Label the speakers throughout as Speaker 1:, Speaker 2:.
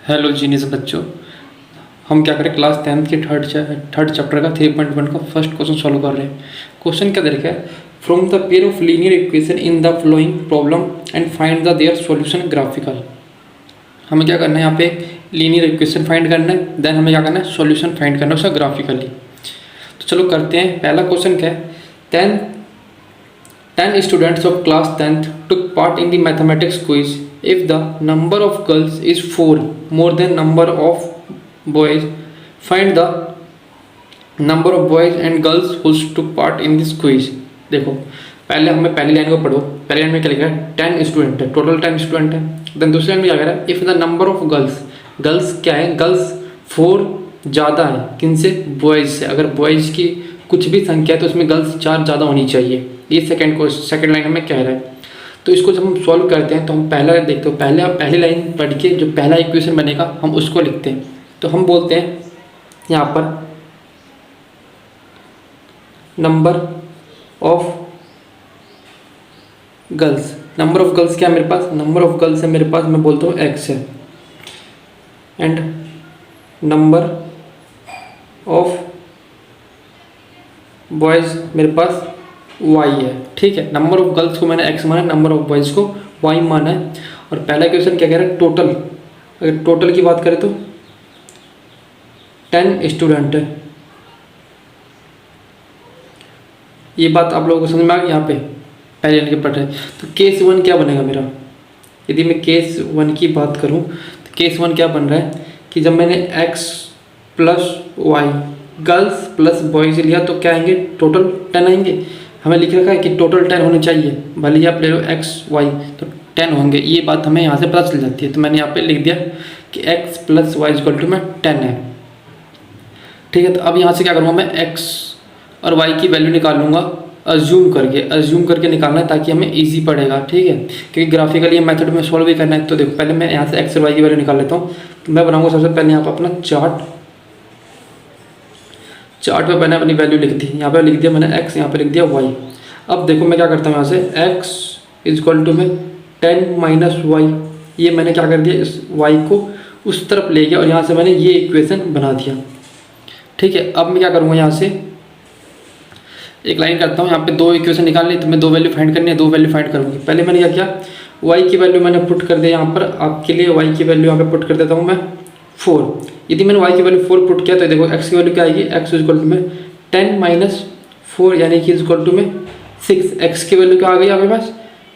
Speaker 1: Hello genius बच्चों, हम क्या करें क्लास 10th के थर्ड चैप्टर का 3.1 का फर्स्ट क्वेश्चन सॉल्व कर रहे हैं। क्वेश्चन क्या दे रखा है, from the pair of linear equation in the flowing problem and find the their solution graphical. हमें क्या करना है, यहाँ पे एक लीनियर इक्वेशन फाइंड करना है, देन हमें क्या करना है, सॉल्यूशन फाइंड करना है उसका ग्राफिकली। तो चलो करते हैं। पहला क्वेश्चन क्या है, 10 students of class 10th took part in the mathematics quiz. If the number of girls is 4 more than number of boys, find the number of boys and girls who took part in this quiz. देखो पहले हमें पहली line को पढ़ो। पहली line में क्या लिखा है, 10 स्टूडेंट है, टोटल 10 स्टूडेंट है। देन दूसरी लाइन में क्या कह रहा है, if the number of girls, girls क्या है, गर्ल्स 4 ज़्यादा है किनसे, बॉयज़ से। अगर बॉयज़ की कुछ भी संख्या है तो उसमें गर्ल्स 4 ज़्यादा होनी चाहिए। ये सेकंड लाइन में कह रहा है। तो इसको जब हम सॉल्व करते हैं तो हम पहला देखते हो, पहली लाइन पढ़ के जो पहला इक्वेशन बनेगा हम उसको लिखते हैं। तो हम बोलते हैं यहाँ पर number of girls, number of girls क्या है मेरे पास, नंबर ऑफ गर्ल्स है मेरे पास, मैं बोलता हूँ x है, एंड नंबर ऑफ बॉयज़ मेरे पास y है। ठीक है, नंबर ऑफ गर्ल्स को मैंने x माना है, नंबर ऑफ बॉयज़ को y माना है। और पहला क्वेश्चन क्या कह रहा है, टोटल। अगर टोटल की बात करें तो 10 स्टूडेंट है। ये बात आप लोगों को समझ में आ गई। यहाँ पे पहले लाइन के पढ़ रहे हैं तो केस 1 क्या बनेगा मेरा, यदि मैं केस 1 की बात करूँ तो केस 1 क्या बन रहा है कि जब मैंने x plus y, girls plus boys लिया तो क्या आएंगे, टोटल 10 आएंगे। हमें लिख रखा है कि टोटल 10 होने चाहिए, भले ही आप ले लो x y तो 10 होंगे। ये बात हमें यहाँ से पता चल जाती है। तो मैंने यहाँ पे लिख दिया कि x plus y equal to में 10 है। ठीक है, तो अब यहाँ से क्या करूँगा मैं, x और y की वैल्यू निकाल लूँगा अज्यूम करके निकालना है ताकि हमें ईजी पड़ेगा। ठीक है, क्योंकि ग्राफिकली ये मेथड में सॉल्व भी करना है। तो देखो पहले मैं यहाँ से x और y की वैल्यू निकाल लेता हूँ। तो मैं बनाऊँगा सबसे पहले यहाँ पर अपना चार्ट पे मैंने अपनी वैल्यू लिख दी। यहाँ पे लिख दिया मैंने x, यहाँ पे लिख दिया y। अब देखो मैं क्या करता हूँ, यहाँ से x इज इक्वल टू में 10 माइनस वाई, ये मैंने क्या कर दिया, इस y को उस तरफ ले गया और यहाँ से मैंने ये इक्वेशन बना दिया। ठीक है, अब मैं क्या करूँगा, यहाँ से एक लाइन करता हूँ। यहाँ पे दो इक्वेशन निकालनी, तो मैं दो वैल्यू फाइंड करनी है, दो वैल्यू फाइंड करूँगी। पहले मैंने क्या किया, y की वैल्यू मैंने पुट कर दिया यहाँ पर। आपके लिए y की वैल्यू यहाँ पे पुट कर देता हूँ मैं 4। यदि मैंने y की वैल्यू 4 पुट किया तो देखो x की वैल्यू क्या आएगी, x इज इक्वल टू में 10 माइनस 4 यानी कि इज इक्वल टू में 6। x की वैल्यू क्या आ गई आपके पास,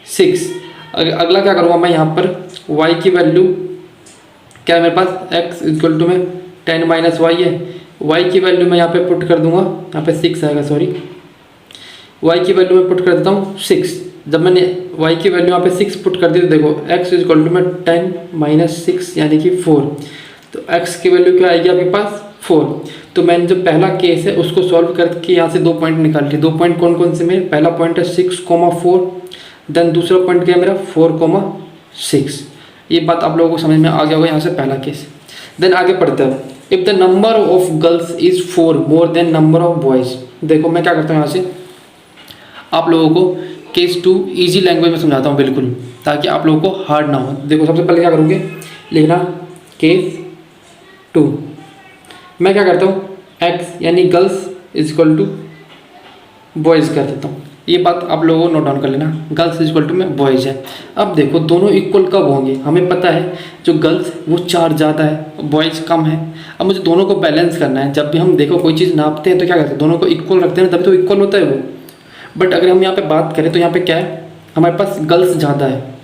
Speaker 1: 6। अगला क्या करूँगा मैं, यहाँ पर y की वैल्यू क्या है मेरे पास, x इज इक्वल टू में 10 माइनस y है। y की वैल्यू मैं यहाँ पे पुट कर दूंगा, यहाँ पे 6 आएगा, सॉरी, y की वैल्यू मैं पुट कर देता हूँ 6। जब मैंने y की वैल्यू यहाँ पे 6 पुट कर दी तो देखो x इज इक्वल टू में 10 माइनस 6 यानी कि 4। तो x की वैल्यू क्या आएगी आपके पास, 4। तो मैंने जो पहला केस है उसको सॉल्व करके यहाँ से दो पॉइंट निकाल लिए। दो पॉइंट कौन कौन से मेरे, पहला पॉइंट है 6,4, देन दूसरा पॉइंट क्या है मेरा 4,6। ये बात आप लोगों को समझ में आ गया होगा यहाँ से पहला केस। देन आगे पढ़ते हैं, if the number of girls is 4 more than number of boys. देखो मैं क्या करता हूँ, यहाँ से आप लोगों को केस 2 ईजी लैंग्वेज में समझाता हूँ बिल्कुल, ताकि आप लोगों को हार्ड ना हो। देखो सबसे पहले क्या करूँगे, लिखना केस 2। मैं क्या करता हूँ, x यानी girls is equal to boys कर देता हूँ। ये बात आप लोगों को नोट डाउन कर लेना, गर्ल्स इज इक्वल टू में बॉयज़ है। अब देखो दोनों इक्वल कब होंगे, हमें पता है जो गर्ल्स वो 4 ज़्यादा है, बॉयज़ कम है। अब मुझे दोनों को बैलेंस करना है। जब भी हम देखो कोई चीज़ नापते हैं तो क्या करते हैं, दोनों को इक्वल रखते हैं, तभी तो इक्वल होता है वो। बट अगर हम यहाँ पे बात करें तो यहाँ पे क्या है, हमारे पास गर्ल्स ज़्यादा है,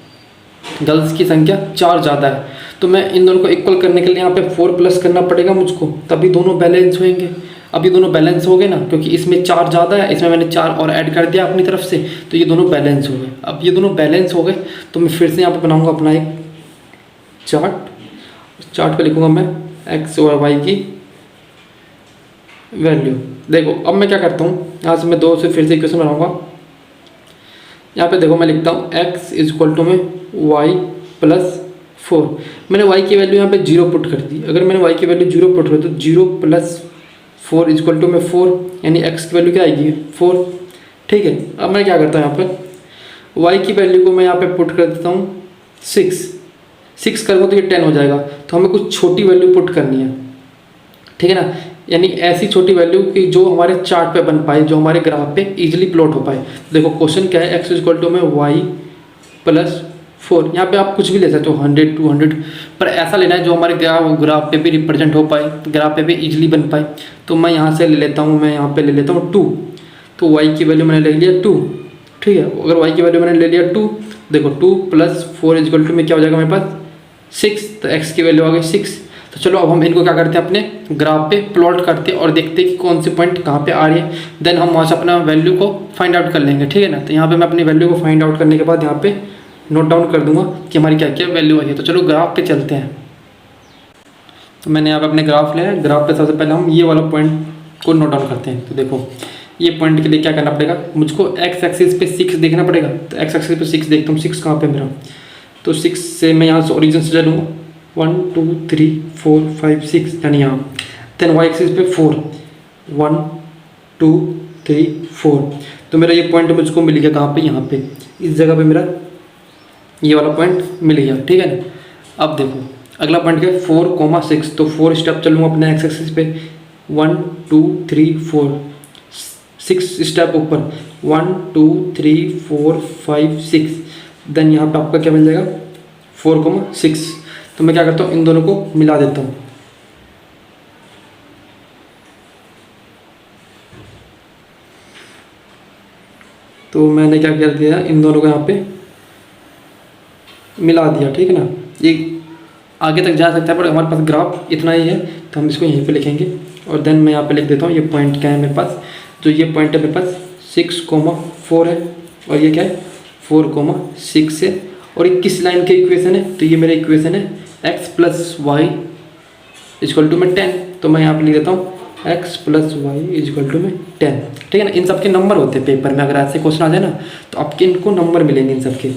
Speaker 1: गर्ल्स की संख्या 4 ज़्यादा है। तो मैं इन दोनों को इक्वल करने के लिए यहाँ पे 4 प्लस करना पड़ेगा मुझको, तभी दोनों बैलेंस होंगे। अब ये दोनों बैलेंस हो गए ना, क्योंकि इसमें 4 ज़्यादा है, इसमें मैंने 4 और ऐड कर दिया अपनी तरफ से, तो ये दोनों बैलेंस हो गए। अब ये दोनों बैलेंस हो गए तो मैं फिर से यहाँ पर बनाऊँगा अपना एक चार्ट पर लिखूँगा मैं x और y की वैल्यू। देखो अब मैं क्या करता हूँ, यहाँ से मैं 2 से फिर से इक्वेशन बनाऊँगा। यहाँ पे देखो मैं लिखता हूँ x इज इक्वल टू में y प्लस 4। मैंने y की वैल्यू यहाँ पे 0 पुट कर दी। अगर मैंने y की वैल्यू 0 पुट कर तो 0 प्लस 4 इज इक्वल टू में 4, यानी x की वैल्यू क्या आएगी, 4। ठीक है, अब मैं क्या करता हूँ, यहाँ पर y की वैल्यू को मैं यहाँ पे पुट कर देता हूँ 6। 6 करूँगा तो ये 10 हो जाएगा। तो हमें कुछ छोटी वैल्यू पुट करनी है, ठीक है ना, यानी ऐसी छोटी वैल्यू कि जो हमारे चार्ट पे बन पाए, जो हमारे ग्राफ पे इजीली प्लॉट हो पाए। देखो क्वेश्चन क्या है, x इक्वल टू में y प्लस 4, यहाँ पे आप कुछ भी ले सकते हो 100 200, पर ऐसा लेना है जो हमारे ग्राफ पे भी रिप्रेजेंट हो पाए, ग्राफ पे भी इजीली बन पाए। तो मैं यहाँ से ले लेता हूँ, मैं यहाँ पे ले लेता हूँ 2, तो y की वैल्यू मैंने ले लिया 2, ठीक है। अगर y की वैल्यू मैंने ले लिया 2, देखो 2 प्लस 4 इक्वल टू में क्या हो जाएगा मेरे पास 6, तो x की वैल्यू आ गई 6। तो चलो अब हम इनको क्या करते हैं, अपने ग्राफ पे प्लॉट करते हैं और देखते हैं कि कौन से पॉइंट कहाँ पे आ रही है, देन हम वहाँ से अपना वैल्यू को फाइंड आउट कर लेंगे, ठीक है ना। तो यहाँ पे मैं अपनी वैल्यू को फाइंड आउट करने के बाद यहाँ पे नोट डाउन कर दूंगा कि हमारी क्या क्या वैल्यू आई है। तो चलो ग्राफ पे चलते हैं। तो मैंने यहाँ पे अपने ग्राफ लिया है, ग्राफ पे सबसे पहले हम ये वाला पॉइंट को नोट डाउन करते हैं। तो देखो ये पॉइंट के लिए क्या करना पड़ेगा, मुझको एक्स एक्सिस पे 6 देखना पड़ेगा। तो एक्स एक्सिस पे 6 देखता हूँ, 6 कहाँ पे मेरा, तो 6 से मैं यहाँ से ओरिजिन से चलूँगा 1 2 3 4 5 6 यानी यहाँ, देन वाई एक्सिस पे 4 1 2 3 4। तो मेरा ये पॉइंट मुझको मिल गया कहाँ पे, यहाँ पे इस जगह पे मेरा ये वाला पॉइंट मिल गया, ठीक है ना। अब देखो अगला पॉइंट क्या है 4,6, तो 4 स्टेप चलूँगा अपने एक्स एक्सिस पे 1 2 3 4, 6 स्टेप ऊपर 1 2 3 4 5 6, देन यहाँ पे आपका क्या मिल जाएगा 4,6। तो मैं क्या करता हूँ, इन दोनों को मिला देता हूँ। तो मैंने क्या कर दिया, इन दोनों को यहाँ पे मिला दिया, ठीक है ना। ये आगे तक जा सकता है पर हमारे पास ग्राफ इतना ही है, तो हम इसको यहीं पे लिखेंगे। और देन मैं यहाँ पे लिख देता हूँ ये पॉइंट क्या है मेरे पास, तो ये पॉइंट है मेरे पास 6,4 है, और ये क्या है 4,6 है। और ये किस लाइन के इक्वेशन है, तो ये मेरा इक्वेशन है x plus y is equal to में 10। तो मैं यहाँ पे लिख देता हूँ x plus y is equal to में 10, ठीक है ना। इन सब के नंबर होते हैं पेपर में, अगर ऐसे क्वेश्चन आ जाए ना तो आपके इनको नंबर मिलेंगे इन सब के।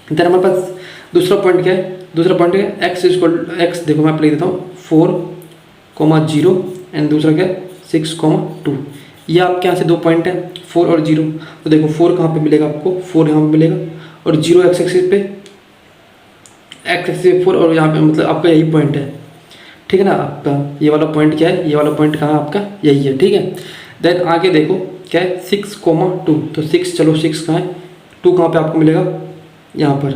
Speaker 1: देन हमारे पास दूसरा पॉइंट क्या है, दूसरा पॉइंट क्या है x इजक्वल x, देखो मैं आप लिख देता हूँ 4,0 एंड दूसरा क्या है 6,2। ये आपके यहाँ से दो पॉइंट हैं 4 और 0। तो देखो 4 कहाँ पे मिलेगा आपको, 4 यहाँ पे मिलेगा, और 0 एक्स एक्सिस पे, एक्स एक्सिस पे 4, और यहाँ पे मतलब आपका यही पॉइंट है, ठीक है ना। आपका ये वाला पॉइंट क्या है, ये वाला पॉइंट कहाँ आपका यही है, ठीक है। देन आगे देखो क्या है 6,2, तो 6 चलो 6 कहाँ है, 2 कहाँ पे आपको मिलेगा यहाँ पर।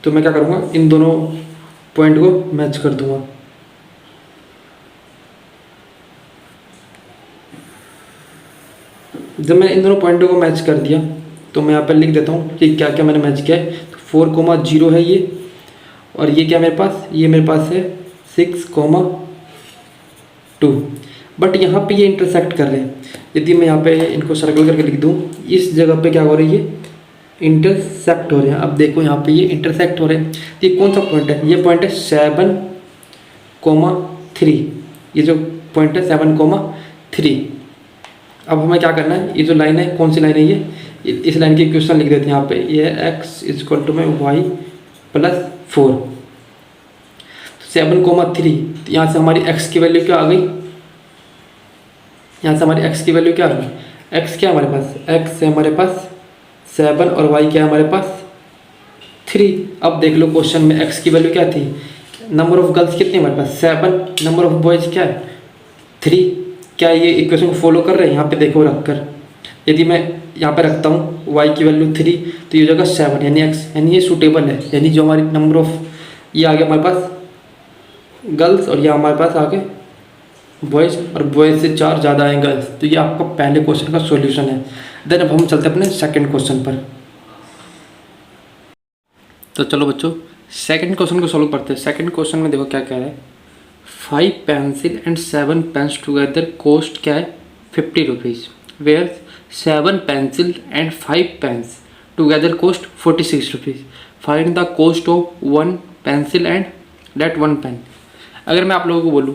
Speaker 1: तो मैं क्या करूँगा, इन दोनों पॉइंट को मैच कर दूँगा। जब मैंने इन दोनों पॉइंटों को मैच कर दिया तो मैं यहाँ पर लिख देता हूँ कि क्या क्या मैंने मैच किया है। तो 4,0 है ये, और ये क्या मेरे पास, ये मेरे पास है 6,2, बट यहाँ पे ये इंटरसेक्ट कर रहे हैं। यदि मैं यहाँ पे इनको सर्कल करके लिख दूँ, इस जगह पे क्या हो रही है, इंटरसेक्ट हो रहे हैं। अब देखो यहाँ पे ये इंटरसेक्ट हो रहे हैं, तो ये कौन सा पॉइंट है, ये पॉइंट है 7,3, ये जो पॉइंट है 7,3। अब हमें क्या करना है, ये जो लाइन है कौन सी लाइन है, ये इस लाइन की इक्वेशन लिख देते हैं यहाँ पे, ये है x इजक्वल टू में y प्लस 4, 7,3। तो यहाँ से हमारी x की वैल्यू क्या आ गई, यहाँ से हमारी x की वैल्यू क्या आ गई, x क्या है हमारे पास, x है हमारे पास 7 और y क्या है हमारे पास 3। अब देख लो क्वेश्चन में x की वैल्यू क्या थी, नंबर ऑफ गर्ल्स कितनी हमारे पास 7, नंबर ऑफ बॉयज क्या है 3। क्या ये इक्वेशन को फॉलो कर रहे हैं, यहाँ पे देखो रखकर, यदि मैं यहाँ पे रखता हूँ y की वैल्यू 3, तो ये जगह 7 यानी x, यानी ये सूटेबल है, यानी जो हमारी नंबर ऑफ ये आ गया हमारे पास गर्ल्स, और ये हमारे पास आ गए बॉयज़, और बॉयज़ से 4 ज़्यादा आए गर्ल्स। तो ये आपका पहले क्वेश्चन का सॉल्यूशन है। देन अब हम चलते हैं अपने सेकंड क्वेश्चन पर। तो चलो बच्चों सेकंड क्वेश्चन को सॉल्व करते हैं। सेकंड क्वेश्चन में देखो क्या कह रहा है, 5 pencil and 7 pens together cost क्या है 50 rupees, where 7 pencil and 5 pens together cost 46 rupees, find the cost of 1 pencil and that 1 pen. अगर मैं आप लोगों को बोलूँ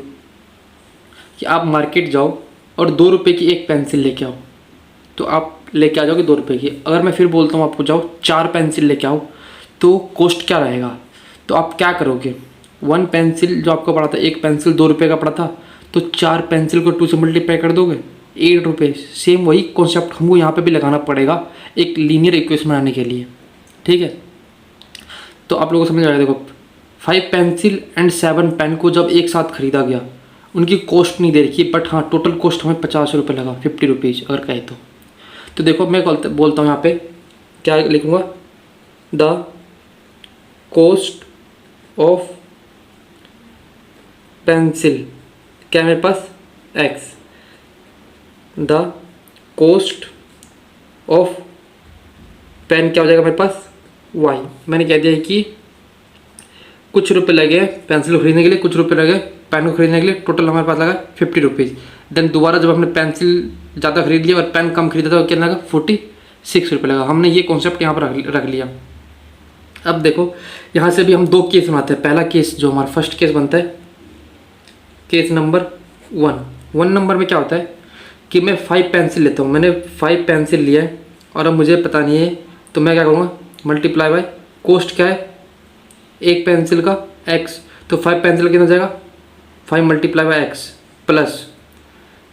Speaker 1: कि आप मार्केट जाओ और 2 रुपये की एक पेंसिल लेके आओ, तो आप लेके आ जाओगे 2 रुपये की। अगर मैं फिर बोलता हूँ आपको जाओ 4 पेंसिल लेके आओ, तो कॉस्ट क्या रहेगा, तो आप क्या करोगे, 1 पेंसिल जो आपको पड़ा था, एक पेंसिल 2 रुपये का पड़ा था, तो 4 पेंसिल को 2 से मल्टीप्लाई कर दोगे 8 रुपये। सेम वही कॉन्सेप्ट हमको यहाँ पे भी लगाना पड़ेगा एक लीनियर इक्वेशन बनाने के लिए, ठीक है। तो आप लोगों को समझ आ रहा है। देखो 5 पेंसिल एंड 7 पेन को जब एक साथ खरीदा गया, उनकी कॉस्ट नहीं दे रखी, बट हाँ टोटल कॉस्ट हमें 50 रुपये लगा, 50 रुपीज़ अगर कहे तो देखो मैं बोलता हूँ यहाँ पे क्या लिखूँगा, द कॉस्ट ऑफ पेंसिल क्या है मेरे पास x, the cost of pen क्या हो जाएगा मेरे पास y। मैंने कह दिया है कि कुछ रुपए लगे पेंसिल को खरीदने के लिए, कुछ रुपए लगे पेन को खरीदने के लिए, टोटल हमारे पास लगा 50 रुपीज़। देन दोबारा जब हमने पेंसिल ज़्यादा खरीद लिया और पेन कम खरीदा तो क्या लगा 46 रुपये लगा। हमने ये कॉन्सेप्ट यहाँ पर रख लिया। अब देखो यहाँ से भी हम 2 केस बनाते हैं। पहला केस जो हमारा फर्स्ट केस बनता है, केस नंबर 1 नंबर में क्या होता है कि मैं 5 पेंसिल लेता हूँ। मैंने 5 पेंसिल लिया है और अब मुझे पता नहीं है, तो मैं क्या करूँगा, मल्टीप्लाई बाय कॉस्ट क्या है एक पेंसिल का x, तो 5 पेंसिल कितना जाएगा 5 multiply by x plus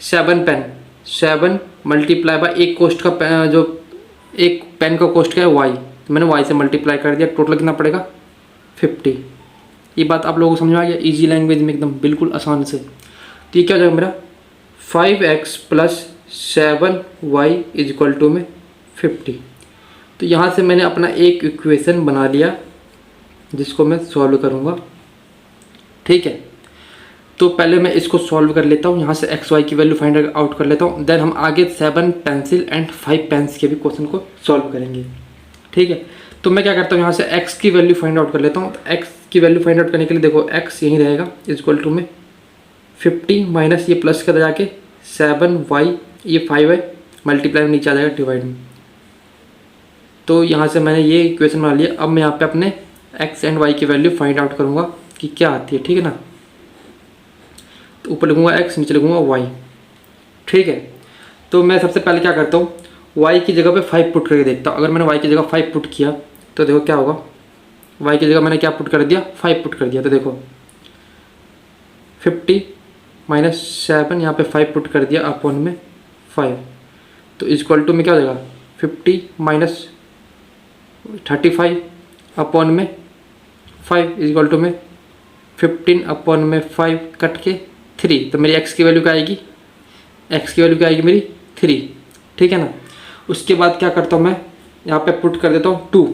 Speaker 1: 7 pen, 7 multiply by एक कॉस्ट का जो एक पेन का कॉस्ट क्या है y, तो मैंने y से मल्टीप्लाई कर दिया, टोटल कितना पड़ेगा 50। ये बात आप लोगों को समझ में आ गया इजी लैंग्वेज में एकदम बिल्कुल आसान से। तो ये क्या हो जाएगा मेरा 5x plus 7y is equal to में 50। तो यहाँ से मैंने अपना एक इक्वेशन बना लिया जिसको मैं सॉल्व करूँगा। ठीक है, तो पहले मैं इसको सॉल्व कर लेता हूँ, यहाँ से एक्स वाई की वैल्यू फाइंड आउट कर लेता हूँ। देन हम आगे 7 पेंसिल एंड 5 पेन्स के भी क्वेश्चन को सॉल्व करेंगे। ठीक है, तो मैं क्या करता हूँ यहाँ से x की वैल्यू फाइंड आउट कर लेता हूँ। तो x की वैल्यू फाइंड आउट करने के लिए देखो x यहीं रहेगा इज इक्वल टू में 50 माइनस ये प्लस कर जाके 7y, ये 5 है, मल्टीप्लाई में नीचे आ जाएगा डिवाइड में। तो यहाँ से मैंने ये इक्वेशन बना लिया। अब मैं यहाँ पे अपने x एंड y की वैल्यू फाइंड आउट करूँगा कि क्या आती है। ठीक है ना, तो ऊपर लिखूँगा x, नीचे लिखूँगा y। ठीक है, तो मैं सबसे पहले क्या करता हूँ, y की जगह पे 5 पुट करके देखता हूँ। अगर मैंने y की जगह 5 पुट किया तो देखो क्या होगा, y की जगह मैंने क्या पुट कर दिया 5 पुट कर दिया। तो देखो 50 माइनस 7 यहाँ पे 5 पुट कर दिया अपॉन में 5, तो इक्वल टू में क्या हो जाएगा 50 माइनस 35 अपॉन में 5 इक्वल टू में 15 अपॉन में 5 कट के 3। तो मेरी x की वैल्यू क्या आएगी, x की वैल्यू क्या आएगी मेरी 3। ठीक है ना, उसके बाद क्या करता हूँ मैं यहाँ पे पुट कर देता हूँ 2,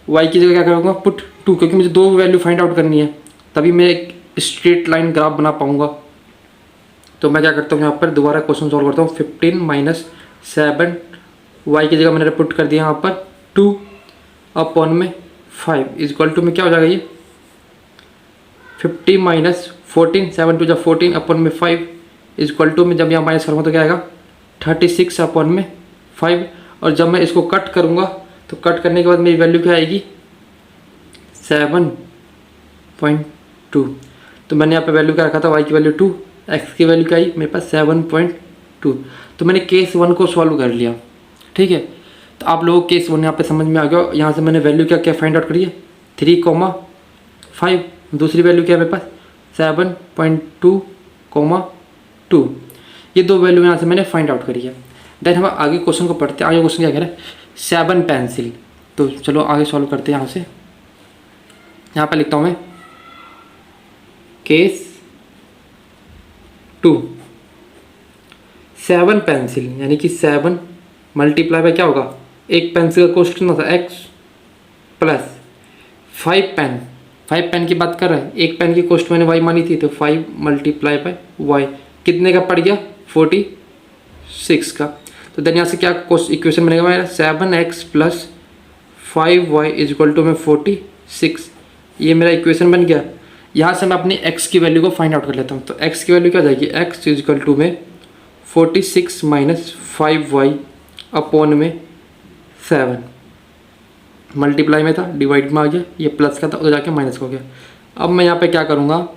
Speaker 1: y की जगह क्या करूँगा पुट 2, क्योंकि मुझे 2 वैल्यू फाइंड आउट करनी है, तभी मैं एक स्ट्रेट लाइन ग्राफ बना पाऊँगा। तो मैं क्या करता हूँ यहाँ पर दोबारा क्वेश्चन सॉल्व करता हूँ। 15 माइनस 7 y की जगह मैंने पुट कर दिया यहाँ पर 2 अपॉन में 5 इज इक्वल टू में क्या हो जाएगा ये 50 माइनस 14, 7 टू 14 अपॉन में 5 इज इक्वल टू में जब यहाँ माइनस करूँगा तो क्या आएगा 36 अपॉन में 5। और जब मैं इसको कट करूँगा तो कट करने के बाद मेरी वैल्यू क्या आएगी 7.2। तो मैंने यहाँ पे वैल्यू क्या रखा था y की वैल्यू 2, x की वैल्यू क्या आई मेरे पास 7.2। तो मैंने केस 1 को सॉल्व कर लिया। ठीक है, तो आप लोगों को केस 1 यहाँ पे समझ में आ गया। यहाँ से मैंने वैल्यू क्या क्या फाइंड आउट करी है 3,5, दूसरी वैल्यू क्या है मेरे पास 7.2, ये 2 वैल्यू यहाँ से मैंने फाइंड आउट करी है। देन हम आगे क्वेश्चन को पढ़ते हैं। आगे क्वेश्चन क्या कह रहा है 7 पेंसिल। तो चलो आगे सॉल्व करते हैं। यहाँ से यहाँ पे लिखता हूँ मैं केस 2, 7 पेंसिल यानी कि 7 मल्टीप्लाई बाय क्या होगा, एक पेंसिल का कॉस्ट कितना था x प्लस 5 पेन, 5 पेन की बात कर रहा है, एक पेन की कॉस्ट मैंने y मानी थी, तो 5 मल्टीप्लाई बाय y कितने का पड़ गया 46 का। तो देन यहाँ से क्या इक्वेशन बनेगा मेरा 7x plus 5y is equal to में 46, ये मेरा इक्वेशन बन गया। यहाँ से मैं अपनी x की वैल्यू को फाइंड आउट कर लेता हूँ। तो x की वैल्यू क्या जाएगी x इज इक्वल टू में 46 माइनस 5y अपॉन में 7, मल्टीप्लाई में था डिवाइड में आ गया, ये प्लस का था उधर जाके माइनस हो गया। अब मैं यहाँ पे क्या करूँगा,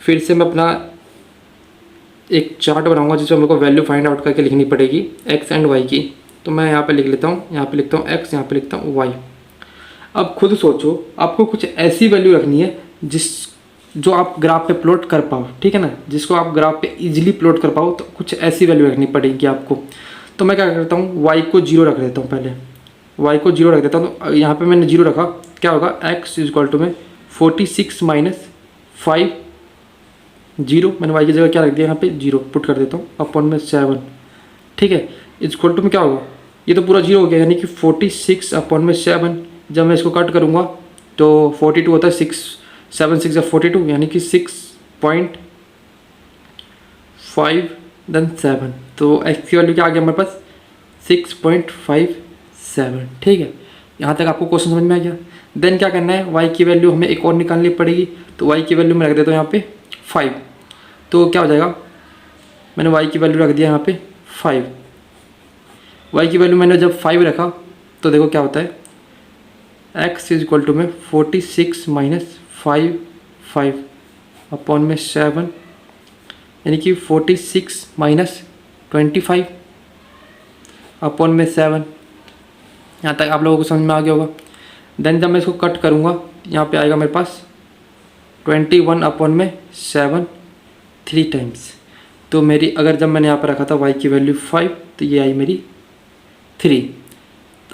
Speaker 1: फिर से मैं अपना एक चार्ट बनाऊंगा जिसमें मेरे को वैल्यू फाइंड आउट करके लिखनी पड़ेगी x एंड y की। तो मैं यहाँ पे लिख लेता हूँ, यहाँ पे लिखता हूँ x, यहाँ पे लिखता हूँ y। अब खुद सोचो, आपको कुछ ऐसी वैल्यू रखनी है जो आप ग्राफ पे प्लॉट कर पाओ। ठीक है ना, जिसको आप ग्राफ पे इजीली प्लॉट कर पाओ, तो कुछ ऐसी वैल्यू रखनी पड़ेगी आपको। तो मैं क्या करता हूँ y को 0 रख देता हूँ पहले, y को 0 रख देता हूँ, तो यहाँ पे मैंने 0 रखा, क्या होगा x इक्वल टू में 46 माइनस 5 0, मैंने y की जगह क्या रख दिया यहाँ पे 0 पुट कर देता हूँ अपॉन में 7, ठीक है। इक्वल टू में क्या होगा, ये तो पूरा 0 हो गया, यानी कि 46 अपॉन में 7, जब मैं इसको कट करूँगा तो 42 होता है, 6 7 6 42, यानी कि 6.5 देन 7, तो x की वैल्यू क्या आ गया हमारे पास 6.57, ठीक है। यहाँ तक आपको क्वेश्चन समझ में आ गया। देन क्या करना है, y की वैल्यू हमें एक और निकालनी पड़ेगी, तो y की वैल्यू मैं रख देता हूँ यहाँ पे 5, तो क्या हो जाएगा, मैंने y की वैल्यू रख दिया यहाँ पे 5, y की वैल्यू मैंने जब 5 रखा तो देखो क्या होता है, x इज इक्वल टू में 46 माइनस 5 अपॉन में 7, यानी कि 46 माइनस 25 अपॉन में 7। यहाँ तक आप लोगों को समझ में आ गया होगा। देन जब मैं इसको कट करूँगा, यहाँ पे आएगा मेरे पास 21 अपॉन में 7 3 टाइम्स, तो मेरी अगर जब मैंने यहाँ पर रखा था y की वैल्यू 5, तो ये आई मेरी 3।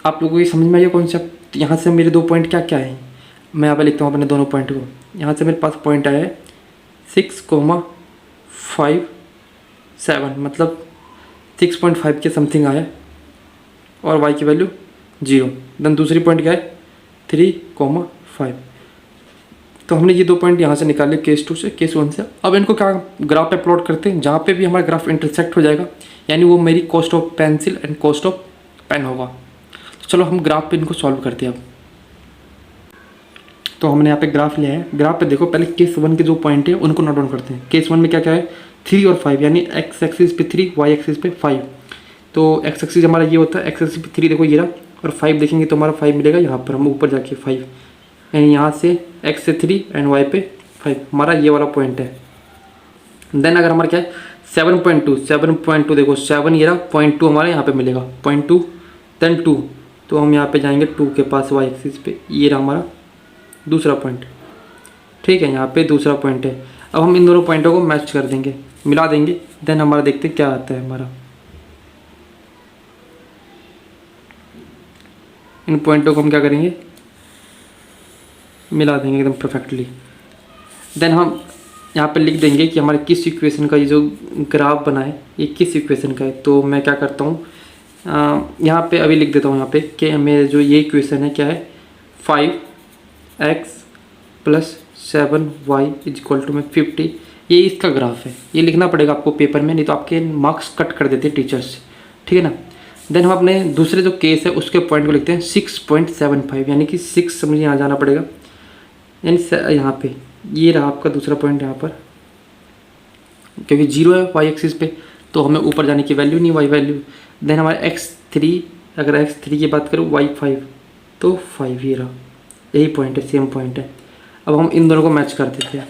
Speaker 1: आप लोगों को ये समझ में आइए कॉन्सेप्ट। यहाँ से मेरे 2 पॉइंट क्या क्या हैं, मैं यहाँ पर लिखता हूँ अपने दोनों पॉइंट को। यहाँ से मेरे पास पॉइंट आया है 6,5 7, मतलब 6.5 के समथिंग आया, और y की वैल्यू 0। देन दूसरी पॉइंट क्या है 3,5। तो हमने ये 2 पॉइंट यहाँ से निकाले केस 2 से, केस 1 से। अब इनको क्या ग्राफ पे प्लॉट करते हैं, जहाँ पे भी हमारा ग्राफ इंटरसेक्ट हो जाएगा, यानी वो मेरी cost of pencil and cost of pen होगा। तो चलो हम ग्राफ पे इनको सॉल्व करते हैं अब। तो हमने यहाँ पे ग्राफ लिया है, ग्राफ पे देखो पहले केस 1 के जो पॉइंट है उनको नोट डाउन करते हैं। केस 1 में क्या क्या है 3 और 5, यानी x एक्सिस पे 3 y एक्सिस पे 5। तो x एक्सिस हमारा ये होता है, x एक्सिस पे 3 देखो ये रहा, और 5 देखेंगे तो हमारा 5 मिलेगा यहाँ पर, हम ऊपर जाके 5, यानी यहाँ से x से 3 एंड y पे 5, हमारा ये वाला पॉइंट है। देन अगर हमारा क्या है 7.2 देखो 7 ये रहा, 0.2 हमारा यहाँ पे मिलेगा 0.2, देन 2, तो हम यहाँ पे जाएंगे 2 के पास y एक्सिस पे, ये रहा हमारा दूसरा पॉइंट, ठीक है। यहाँ पे दूसरा पॉइंट है। अब हम इन दोनों पॉइंटों को मैच कर देंगे, मिला देंगे, देन हमारा देखते हैं क्या आता है हमारा। इन पॉइंटों को हम क्या करेंगे, मिला देंगे एकदम परफेक्टली। देन हम यहाँ पे लिख देंगे कि हमारे किस इक्वेशन का ये जो ग्राफ बना है ये किस इक्वेशन का है। तो मैं क्या करता हूँ, यहाँ पे अभी लिख देता हूँ यहाँ पे कि मेरे जो ये इक्वेशन है क्या है 5x + 7y = 50, ये इसका ग्राफ है। ये लिखना पड़ेगा आपको पेपर में, नहीं तो आपके मार्क्स कट कर देते हैं टीचर्स, ठीक है ना। देन हम अपने दूसरे जो केस है उसके पॉइंट को लिखते हैं 6.75, यानी कि 6 समझिए यहाँ जाना पड़ेगा, यानी यहाँ पे ये रहा आपका दूसरा पॉइंट यहाँ पर, क्योंकि 0 है y एक्सिस पे तो हमें ऊपर जाने की वैल्यू नहीं, y वैल्यू। देन हमारा x3, अगर x3 की बात करूँ y5, तो 5 ये रहा, यही पॉइंट है, सेम पॉइंट है। अब हम इन दोनों को मैच कर देते हैं।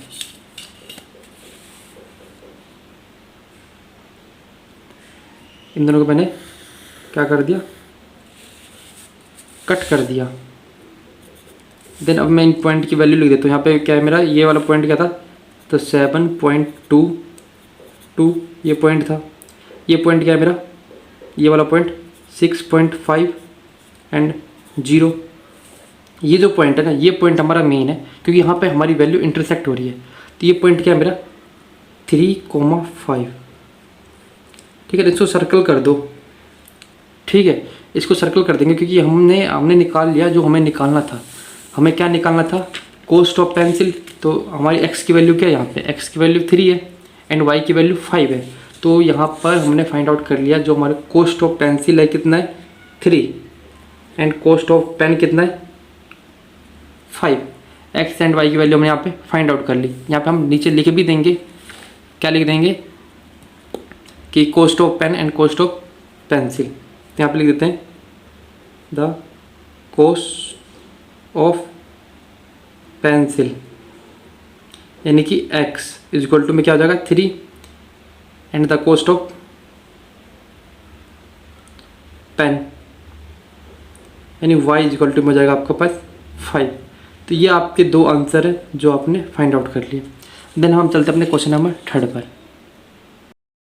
Speaker 1: इन दोनों को मैंने क्या कर दिया, कट कर दिया। देन अब मैं इन पॉइंट की वैल्यू लिख देता हूँ। यहाँ पे क्या है मेरा, ये वाला पॉइंट क्या था, तो 7.22 ये पॉइंट था। ये पॉइंट क्या है मेरा, ये वाला पॉइंट 6.5 एंड 0। ये जो पॉइंट है ना, ये पॉइंट हमारा मेन है, क्योंकि यहाँ पे हमारी वैल्यू इंटरसेक्ट हो रही है। तो ये पॉइंट क्या है मेरा 3,5, ठीक है। इसको सर्कल कर दो, ठीक है, इसको सर्कल कर देंगे, क्योंकि हमने निकाल लिया जो हमें निकालना था। हमें क्या निकालना था, कॉस्ट ऑफ पेंसिल। तो हमारी x की वैल्यू क्या है, यहाँ पे x की वैल्यू 3 है एंड y की वैल्यू 5 है। तो यहाँ पर हमने फाइंड आउट कर लिया जो हमारा कॉस्ट ऑफ पेंसिल है कितना है 3 एंड कॉस्ट ऑफ पेन कितना है 5। x एंड y की वैल्यू हमने यहाँ पे फाइंड आउट कर ली। यहाँ पे हम नीचे लिख भी देंगे, क्या लिख देंगे कि cost of pen and cost of pencil. यहाँ पे लिख देते हैं द कॉस्ट ऑफ पेंसिल, यानी कि x = में क्या हो जाएगा 3 and the cost of pen यानी y = में हो जाएगा आपके पास 5। तो ये आपके 2 आंसर है जो आपने फाइंड आउट कर लिए। देन हम चलते हैं अपने क्वेश्चन नंबर 3 पर।